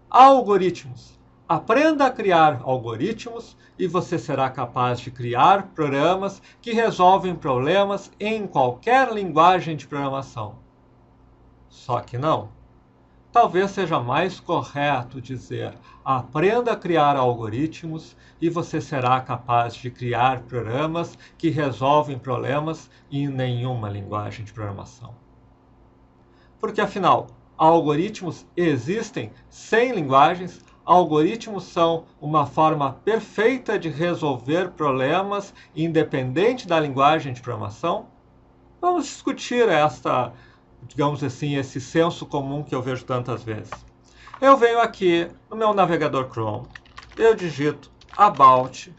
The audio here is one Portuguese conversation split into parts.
Algoritmos. Aprenda a criar algoritmos e você será capaz de criar programas que resolvem problemas em qualquer linguagem de programação. Só que não. Talvez seja mais correto dizer: aprenda a criar algoritmos e você será capaz de criar programas que resolvem problemas em nenhuma linguagem de programação. Porque, afinal, algoritmos existem sem linguagens. Algoritmos são uma forma perfeita de resolver problemas independente da linguagem de programação. Vamos discutir digamos assim, esse senso comum que eu vejo tantas vezes. Eu venho aqui no meu navegador Chrome, eu digito about,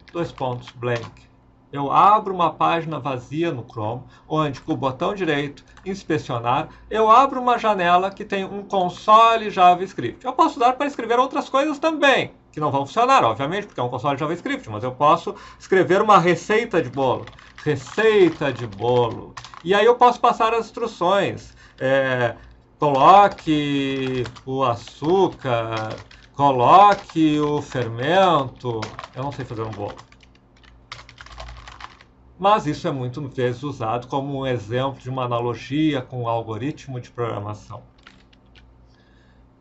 blank. Eu abro uma página vazia no Chrome, onde com o botão direito, inspecionar, eu abro uma janela que tem um console JavaScript. Eu posso usar para escrever outras coisas também, que não vão funcionar, obviamente, porque é um console JavaScript, mas eu posso escrever uma receita de bolo. Receita de bolo. E aí eu posso passar as instruções. Coloque o açúcar, coloque o fermento. Eu não sei fazer um bolo. Mas isso é muitas vezes usado como um exemplo de uma analogia com um algoritmo de programação.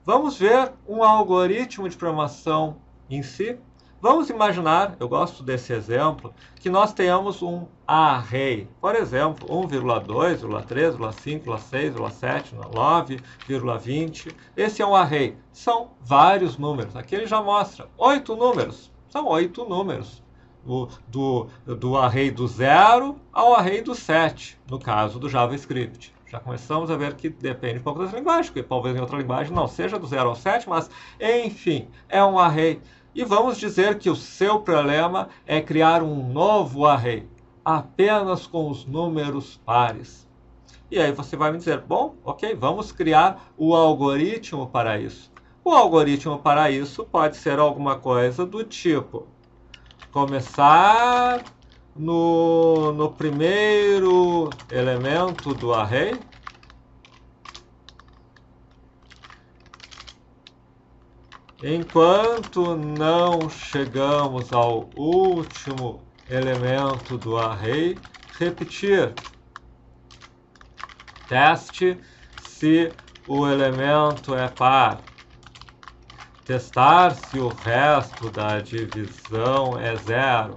Vamos ver um algoritmo de programação em si? Vamos imaginar, eu gosto desse exemplo, que nós tenhamos um array. Por exemplo, 1,2,3,5,6,7,9,20. Esse é um array. São vários números. Aqui ele já mostra 8 números. São 8 números. Do array do 0 ao array do 7, no caso do JavaScript. Já começamos a ver que depende um pouco das linguagens, porque talvez em outra linguagem não seja do 0 ao 7, mas, enfim, é um array. E vamos dizer que o seu problema é criar um novo array, apenas com os números pares. E aí você vai me dizer, bom, ok, vamos criar o algoritmo para isso. O algoritmo para isso pode ser alguma coisa do tipo: começar no primeiro elemento do array, enquanto não chegamos ao último elemento do array, repetir. Teste se o elemento é par. Testar se o resto da divisão é 0.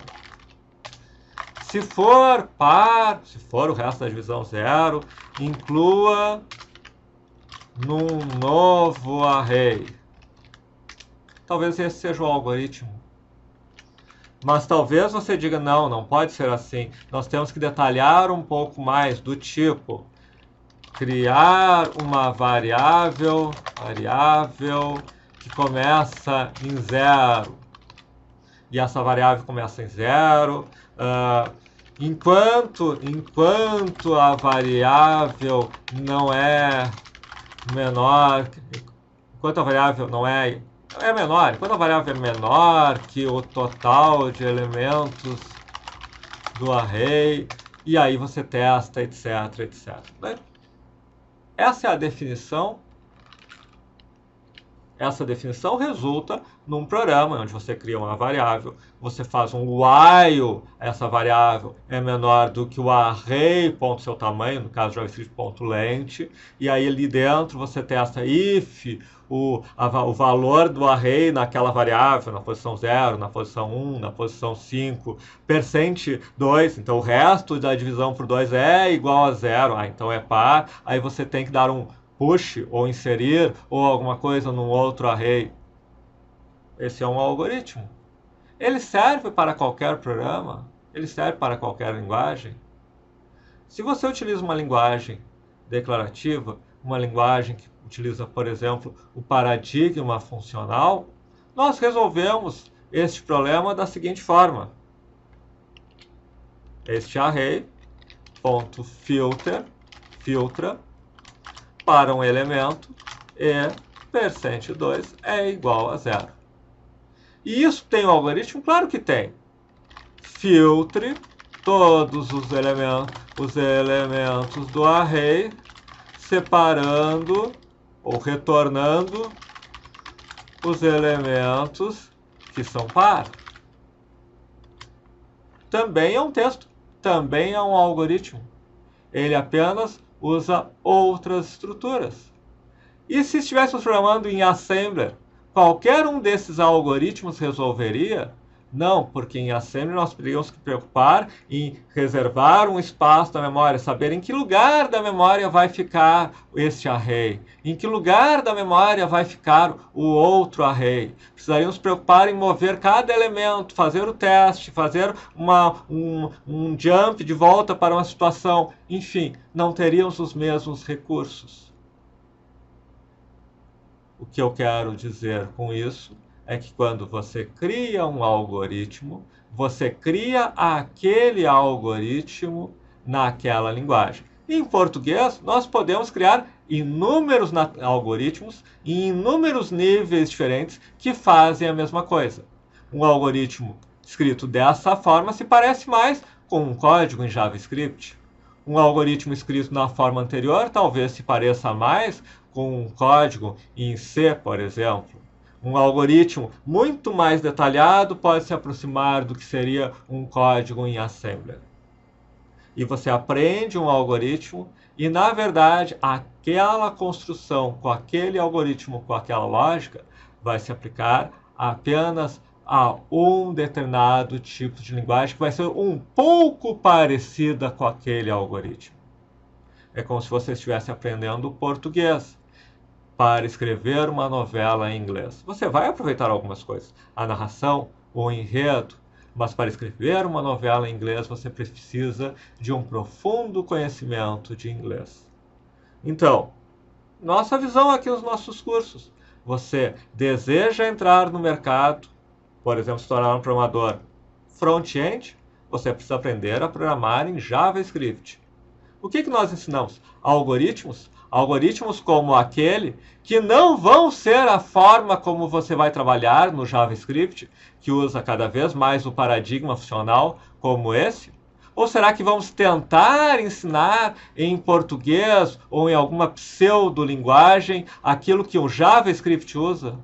Se for par, se for o resto da divisão 0, inclua num novo array. Talvez esse seja o algoritmo. Mas talvez você diga, não pode ser assim. Nós temos que detalhar um pouco mais, do tipo: criar uma variável que começa em 0. E essa variável começa em 0. Enquanto a variável não é menor, enquanto a variável não é menor, enquanto a variável é menor que o total de elementos do array, e aí você testa, etc, etc. Essa é a definição. Essa definição resulta num programa onde você cria uma variável, você faz um while, essa variável é menor do que o array, ponto seu tamanho, no caso javascript.length, e aí ali dentro você testa if o valor do array naquela variável, na posição 0, na posição 1, na posição 5, percent 2, então o resto da divisão por 2 é igual a 0, então é par, aí você tem que dar um push, ou inserir, ou alguma coisa num outro array. Esse é um algoritmo. Ele serve para qualquer programa, ele serve para qualquer linguagem. Se você utiliza uma linguagem declarativa, uma linguagem que utiliza, por exemplo, o paradigma funcional, nós resolvemos este problema da seguinte forma: este array, ponto filter, filtra para um elemento e %2 é igual a 0. E isso tem um algoritmo? Claro que tem. Filtre todos os elementos do array, separando ou retornando os elementos que são par. Também é um texto, também é um algoritmo. Ele apenas usa outras estruturas. E se estivéssemos programando em Assembler, qualquer um desses algoritmos resolveria? Não, porque em Assembler nós teríamos que preocupar em reservar um espaço da memória, saber em que lugar da memória vai ficar este array, em que lugar da memória vai ficar o outro array. Precisaríamos preocupar em mover cada elemento, fazer o teste, fazer um jump de volta para uma situação. Enfim, não teríamos os mesmos recursos. O que eu quero dizer com isso é que quando você cria um algoritmo, você cria aquele algoritmo naquela linguagem. Em português, nós podemos criar inúmeros algoritmos em inúmeros níveis diferentes que fazem a mesma coisa. Um algoritmo escrito dessa forma se parece mais com um código em JavaScript. Um algoritmo escrito na forma anterior talvez se pareça mais com um código em C, por exemplo. Um algoritmo muito mais detalhado pode se aproximar do que seria um código em Assembler. E você aprende um algoritmo e, na verdade, aquela construção com aquele algoritmo, com aquela lógica, vai se aplicar apenas a um determinado tipo de linguagem que vai ser um pouco parecida com aquele algoritmo. É como se você estivesse aprendendo português para escrever uma novela em inglês. Você vai aproveitar algumas coisas, a narração, o enredo, mas para escrever uma novela em inglês você precisa de um profundo conhecimento de inglês. Então, nossa visão aqui nos nossos cursos. Você deseja entrar no mercado, por exemplo, se tornar um programador front-end, você precisa aprender a programar em JavaScript. O que nós ensinamos? Algoritmos? Algoritmos como aquele que não vão ser a forma como você vai trabalhar no JavaScript, que usa cada vez mais o paradigma funcional como esse? Ou será que vamos tentar ensinar em português ou em alguma pseudo-linguagem aquilo que o JavaScript usa?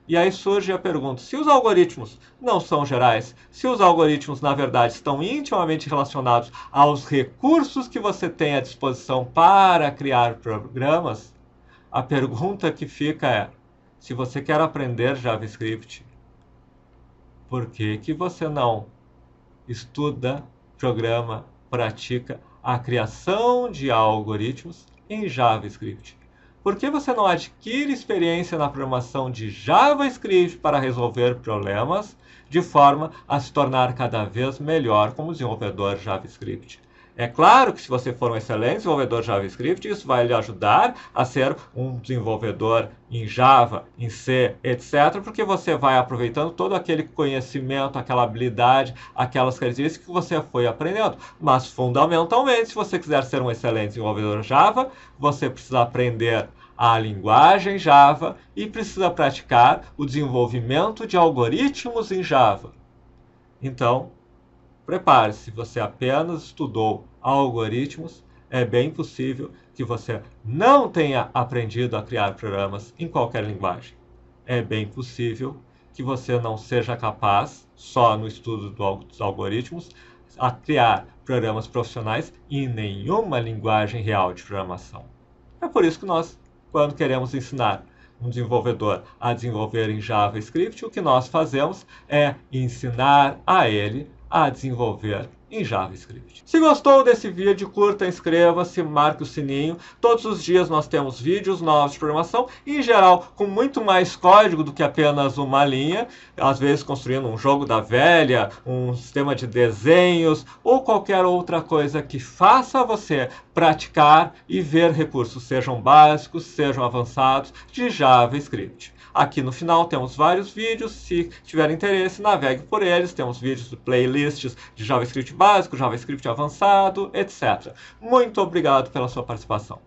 E aí surge a pergunta, se os algoritmos não são gerais, se os algoritmos, na verdade, estão intimamente relacionados aos recursos que você tem à disposição para criar programas, a pergunta que fica é, se você quer aprender JavaScript, por que você não estuda, programa, pratica a criação de algoritmos em JavaScript? Por que você não adquire experiência na programação de JavaScript para resolver problemas de forma a se tornar cada vez melhor como desenvolvedor JavaScript? É claro que se você for um excelente desenvolvedor JavaScript, isso vai lhe ajudar a ser um desenvolvedor em Java, em C, etc., porque você vai aproveitando todo aquele conhecimento, aquela habilidade, aquelas características que você foi aprendendo. Mas, fundamentalmente, se você quiser ser um excelente desenvolvedor Java, você precisa aprender a linguagem Java e precisa praticar o desenvolvimento de algoritmos em Java. Então, prepare-se, se você apenas estudou algoritmos, é bem possível que você não tenha aprendido a criar programas em qualquer linguagem. É bem possível que você não seja capaz, só no estudo dos algoritmos, a criar programas profissionais em nenhuma linguagem real de programação. É por isso que nós, quando queremos ensinar um desenvolvedor a desenvolver em JavaScript, o que nós fazemos é ensinar a ele a desenvolver em JavaScript. Se gostou desse vídeo, curta, inscreva-se, marque o sininho. Todos os dias nós temos vídeos novos de programação, em geral com muito mais código do que apenas uma linha, às vezes construindo um jogo da velha, um sistema de desenhos ou qualquer outra coisa que faça você praticar e ver recursos, sejam básicos, sejam avançados, de JavaScript. Aqui no final temos vários vídeos, se tiver interesse, navegue por eles. Temos vídeos de playlists de JavaScript básico, JavaScript avançado, etc. Muito obrigado pela sua participação.